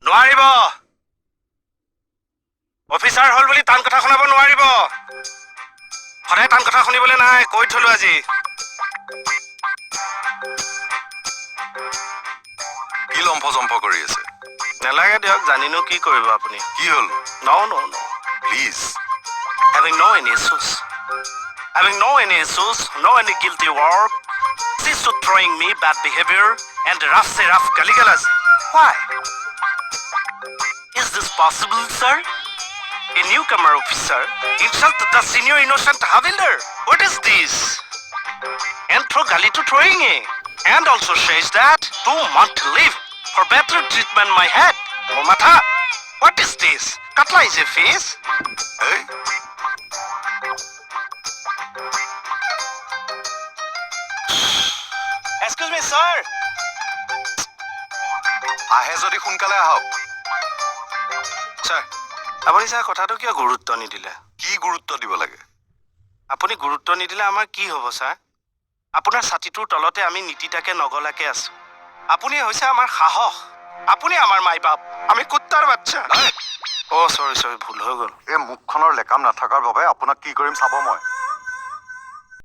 নোৱাৰিব অফিচাৰ হল বুলি টান কথা শুনাব নোৱাৰিব সদায় টান কথা শুনিবলৈ নাই কৈ থলো আজি কি লম্ফ কৰি আছে নেলাগে দিয়ক জানিনো কি কৰিব আপুনি কি হল নো নো নো please having no any issues no any guilty work cease to throwing me bad behavior and rough galigalas why is this possible sir a newcomer officer insulted the senior innocent havildar what is this and throw gali to throwing it and also says that 2 months leave for better treatment my head oh matha what is this katla is a face hey excuse me sir আহে যদি সোনকালে আহক sir আপুনি sir কথাটো কিয় গুৰুত্ব নিদিলে কি গুৰুত্ব দিব লাগে আপুনি গুৰুত্ব নিদিলে আমাৰ কি হ'ব স্যাৰ আপোনাৰ ছাতিটোৰ তলতে আমি নীতিটাকে নগলাকে আছো আপুনি হৈছে আমাৰ সাহস আপুনি আমাৰ মাই বাপ আমি কুত্তাৰ বাচ্চা অ' সৰি ভুল হৈ গ'ল এই মুখখনৰ লেকাম নাথাকাৰ বাবে আপোনাক কি কৰিম চাব মই